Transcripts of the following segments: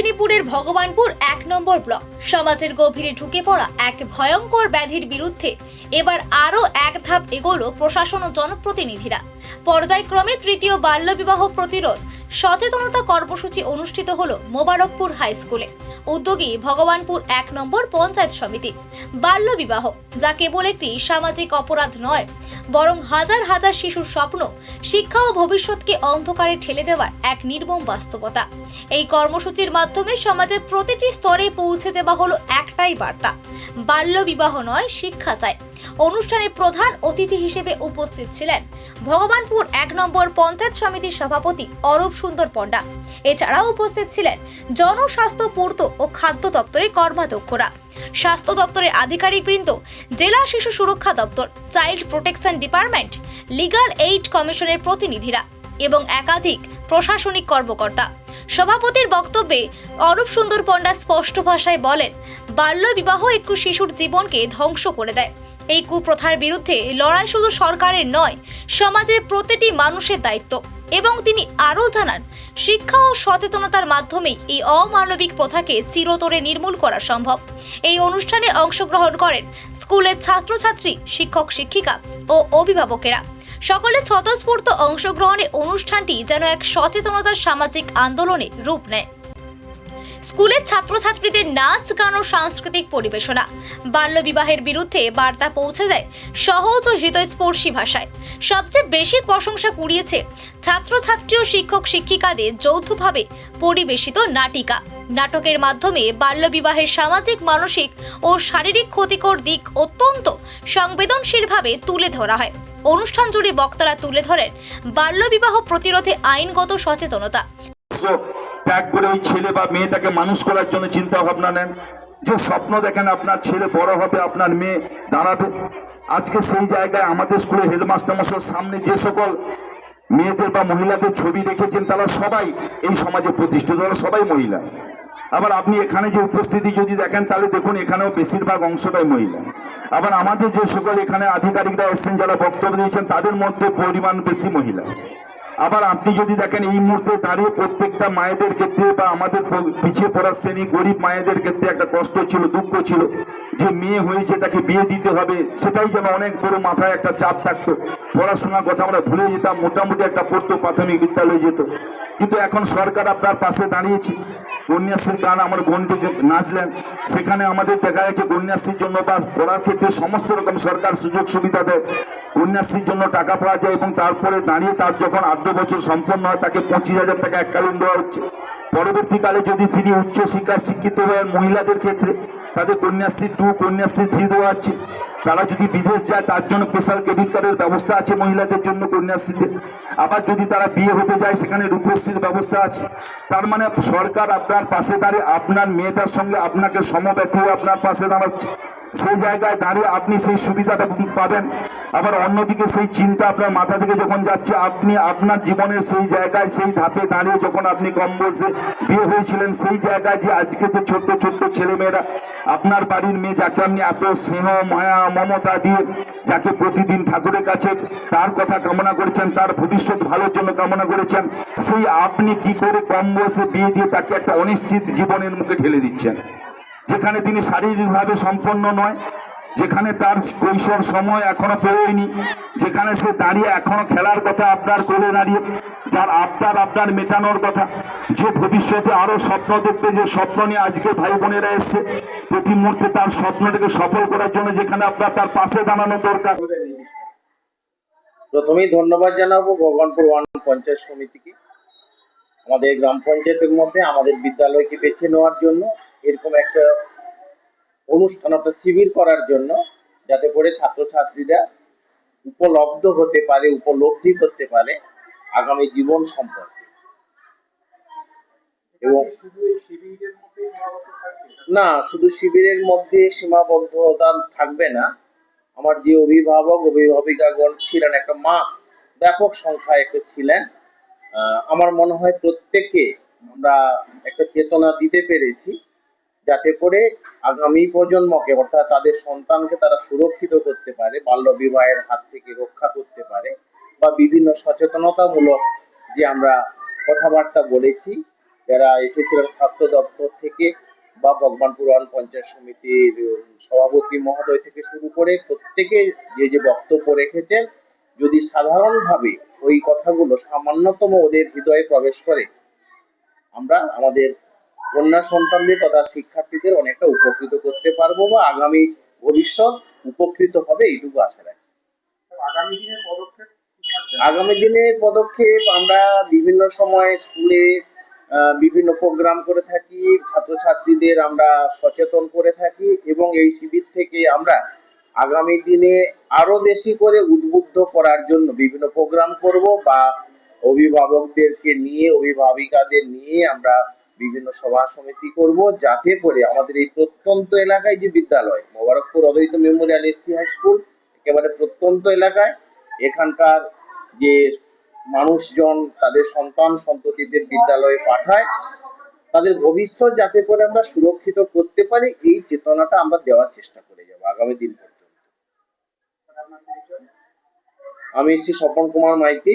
মেদিনীপুরের ভগবানপুর ১ নম্বর ব্লক সমাজের গভীরে ঢুকে পড়া এক ভয়ঙ্কর ব্যাধির বিরুদ্ধে এবার আরও এক ধাপ এগোলো প্রশাসন ও জনপ্রতিনিধিরা। পর্যায়ক্রমে তৃতীয় বাল্যবিবাহ প্রতিরোধ সচেতনতা কর্মসূচি অনুষ্ঠিত হলো মোবারকপুর হাই স্কুলে। উদ্যোগী ভগবানপুর ১ নম্বর পঞ্চায়েত সমিতি। বাল্যবিবাহ যা কেবল একটি সামাজিক অপরাধ নয়, বরং হাজার হাজার শিশুর স্বপ্ন, শিক্ষা ও ভবিষ্যৎকে অন্ধকারে ঠেলে দেওয়ার এক নির্মম বাস্তবতা। এই কর্মসূচির মাধ্যমে সমাজের প্রতিটি স্তরে পৌঁছে দেওয়া হলো একটাই বার্তা: বাল্যবিবাহ নয়, শিক্ষা চাই। অনুষ্ঠানে প্রধান অতিথি হিসেবে উপস্থিত ছিলেন ভগবানপুর ১ নম্বর পঞ্চায়েত সমিতির সভাপতি অরূপ সুন্দর পণ্ডা। এছাড়াও উপস্থিত ছিলেন জনস্বাস্থ্য, পূর্ত ও খাদ্য দপ্তরের কর্মাধ্যক্ষরা, স্বাস্থ্য দপ্তরের আধিকারিকবৃন্দ, জেলা শিশু সুরক্ষা দপ্তর, child protection department, legal aid কমিশনের প্রতিনিধিরা এবং একাধিক প্রশাসনিক কর্মকর্তা। সভাপতির বক্তব্যে অরূপ সুন্দর পণ্ডা স্পষ্ট ভাষায় বলেন, বাল্যবিবাহ একটু শিশুর জীবনকে ধ্বংস করে দেয়। এই কুপ্রথার বিরুদ্ধে লড়াই শুধু সরকারের নয়, সমাজের প্রতিটি মানুষের দায়িত্ব। এবং তিনি আরও জানান, শিক্ষা ও সচেতনতার মাধ্যমেই এই অমানবিক প্রথাকে চিরতরে নির্মূল করা সম্ভব। এই অনুষ্ঠানে অংশগ্রহণ করেন স্কুলের ছাত্রছাত্রী, শিক্ষক শিক্ষিকা ও অভিভাবকেরা। সকলের স্বতঃস্ফূর্ত অংশগ্রহণে অনুষ্ঠানটি যেন এক সচেতনতার সামাজিক আন্দোলনে রূপ নেয়। স্কুলের ছাত্রছাত্রীদের নাচ, গান ও সাংস্কৃতিক পরিবেশনা বাল্যবিবাহের বিরুদ্ধে বার্তা পৌঁছে দেয় সহজ ও হৃদয়স্পর্শী ভাষায়। সবচেয়ে বেশি প্রশংসা কুড়িয়েছে ছাত্রছাত্রী ও শিক্ষক শিক্ষিকাদের যৌথভাবে পরিবেশিত নাটিকা। নাটকের মাধ্যমে বাল্যবিবাহের সামাজিক, মানসিক ও শারীরিক ক্ষতিকর দিক অত্যন্ত সংবেদনশীলভাবে তুলে ধরা হয়। অনুষ্ঠান জুড়ে বক্তারা তুলে ধরেন বাল্যবিবাহ প্রতিরোধে আইনগত সচেতনতা। ত্যাগ করে এই ছেলে বা মেয়েটাকে মানুষ করার জন্য চিন্তা ভাবনা নেন, যে স্বপ্ন দেখেন আপনার ছেলে বড় হবে, আপনার মেয়ে দাঁড়াবে। আজকে সেই জায়গায় আমাদের স্কুলের হেডমাস্টার মশাইয়ের সামনে যে সকল মেয়েদের বা মহিলাদের ছবি রেখেছেন, তারা সবাই এই সমাজে প্রতিষ্ঠিত, তারা সবাই মহিলা। আবার আপনি এখানে যে উপস্থিতি যদি দেখেন, তাহলে দেখুন এখানেও বেশিরভাগ অংশটাই মহিলা। আবার আমাদের যে সকল এখানে আধিকারিকরা এসেছেন, যারা বক্তব্য দিয়েছেন, তাদের মধ্যে পরিমাণ বেশি মহিলা। আবার আপনি যদি দেখেন এই মুহূর্তে দাঁড়িয়ে প্রত্যেকটা মায়েদের ক্ষেত্রে বা আমাদের পিছিয়ে পড়া শ্রেণী গরিব মায়েদের ক্ষেত্রে একটা কষ্ট ছিল, দুঃখ ছিল, যে মেয়ে হয়েছে তাকে বিয়ে দিতে হবে, সেটাই যেন অনেক বড় মাথায় একটা চাপ থাকতো। পড়াশোনার কথা আমরা ভুলে যেতাম, মোটামুটি একটা পড়তো, প্রাথমিক বিদ্যালয়ে যেত। কিন্তু এখন সরকার আপনার পাশে দাঁড়িয়েছে। কন্যাশ্রীর গান আমার বোনটি নাচলেন, সেখানে আমাদের দেখা যাচ্ছে কন্যাশ্রীর জন্য বা পড়ার ক্ষেত্রে সমস্ত রকম সরকার সুযোগ সুবিধা দেয়। কন্যাশ্রীর জন্য টাকা পাওয়া যায় এবং তারপরে দাঁড়িয়ে তার যখন 8 বছর সম্পন্ন হয়, তাকে 25,000 টাকা এককালীন দেওয়া হচ্ছে। পরবর্তীকালে যদি তিনি উচ্চ শিক্ষায় শিক্ষিত হয়ে মহিলাদের ক্ষেত্রে তাদের কন্যাশ্রী 2, কন্যাশ্রী 3 দেওয়া আছে। তারা যদি বিদেশ যায়, তার জন্য স্পেশাল ক্রেডিট কার্ডের ব্যবস্থা আছে মহিলাদের জন্য কন্যাশ্রীতে। আবার যদি তারা বিয়ে হতে যায়, সেখানে রূপশ্রীর ব্যবস্থা আছে। তার মানে সরকার আপনার পাশে দাঁড়িয়ে আপনার মেয়েটার সঙ্গে আপনাকে সমব্যথী হয়ে আপনার পাশে দাঁড়াচ্ছে। সেই জায়গায় দাঁড়িয়ে আপনি সেই সুবিধাটা পাবেন। আবার অন্যদিকে সেই চিন্তা আপনার মাথা থেকে যখন যাচ্ছে, আপনি আপনার জীবনের সেই জায়গায়, সেই ধাপে দাঁড়িয়ে যখন আপনি কম বয়সে বিয়ে হয়েছিলেন, সেই জায়গায় যে আজকে যে ছোট্ট ছোট্ট ছেলেমেয়েরা, আপনার বাড়ির মেয়ে যাকে আপনি এত স্নেহ, মায়া, মমতা দিয়ে, যাকে প্রতিদিন ঠাকুরের কাছে তার কথা কামনা করেছেন, তার ভবিষ্যৎ ভালোর জন্য কামনা করেছেন, সেই আপনি কি করে কম বয়সে বিয়ে দিয়ে তাকে একটা অনিশ্চিত জীবনের মুখে ঠেলে দিচ্ছেন, যেখানে তিনি শারীরিকভাবে সম্পন্ন নয়, যেখানে তার কৈশোর সময় এখনো পেরোয়নি, যেখানে সে দাঁড়িয়ে এখনো খেলার কথা আপনার কোলে দাঁড়িয়ে, যার আপনার মেটানোর কথা, যে ভবিষ্যতে আরো স্বপ্ন দেখতে, যে স্বপ্ন নিয়ে আজকে ভাই বোনেরা এসছে, প্রতি মুহূর্তে তার স্বপ্নটাকে সফল করার জন্য যেখানে আপনার তার পাশে দাঁড়ানো দরকার। প্রথমেই ধন্যবাদ জানাবো ভগবানপুর 1 পঞ্চায়েত সমিতিকে, আমাদের গ্রাম পঞ্চায়েতের মধ্যে আমাদের বিদ্যালয়কে বেছে নেওয়ার জন্য, এরকম একটা অনুষ্ঠান, একটা শিবির করার জন্য, যাতে করে ছাত্রছাত্রীরা উপলব্ধ হতে পারে, উপলব্ধি করতে পারে আগামী জীবন সম্পর্কে। এবং না, শুধু শিবিরের মধ্যে সীমাবদ্ধতা থাকবে না। আমার যে অভিভাবক অভিভাবিকাগণ ছিলেন, একটা মাস ব্যাপক সংখ্যায় একটা ছিলেন, আমার মনে হয় প্রত্যেককে আমরা একটা চেতনা দিতে পেরেছি, যাতে করে আগামী প্রজন্মকে, অর্থাৎ তাদের সন্তানকে তারা সুরক্ষিত করতে পারে, বাল্য বিবাহের হাত থেকে রক্ষা করতে পারে, বা বিভিন্ন সচেতনতামূলক যে আমরা কথাবার্তা বলেছি, যারা এসেছিলেন স্বাস্থ্য দপ্তর থেকে বা ভগবানপুর ওয়ান পঞ্চায়েত সমিতির সভাপতি মহোদয় থেকে শুরু করে প্রত্যেকে যে বক্তব্য রেখেছেন, যদি সাধারণভাবে ওই কথাগুলো সামান্যতম ওদের হৃদয়ে প্রবেশ করে, আমরা আমাদের কন্যা সন্তানদের তথা শিক্ষার্থীদের অনেকটা উপকৃত করতে পারবো বা আগামী ভবিষ্যৎ উপকৃত হবে, এইটুকু আশা রাখি। আগামী দিনের পদক্ষেপ আমরা বিভিন্ন সময় স্কুলে বিভিন্ন প্রোগ্রাম করে থাকি, ছাত্রছাত্রীদের আমরা সচেতন করে থাকি এবং এই শিবির থেকে আমরা আগামী দিনে আরো বেশি করে উদ্বুদ্ধ করার জন্য বিভিন্ন প্রোগ্রাম করব বা অভিভাবকদেরকে নিয়ে অভিভাবিকাদের নিয়ে আমরা বিভিন্ন সভা সমিতি করব, যাতে করে আমাদের এই প্রত্যন্ত এলাকায় যে বিদ্যালয় মোবারকপুর অদ্বৈত মেমোরিয়াল এসসি হাই স্কুল একেবারে প্রত্যন্ত এলাকায়, এখানকার যে মানুষজন তাদের সন্তান সন্ততিদের বিদ্যালয়ে পাঠায়, তাদের ভবিষ্যৎ যাতে করে আমরা সুরক্ষিত করতে পারি, এই চেতনাটা আমরা দেওয়ার চেষ্টা করে যাব আগামী দিন পর্যন্ত। আমি শ্রী স্বপন কুমার মাইতি,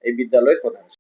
এই বিদ্যালয়ের প্রধান।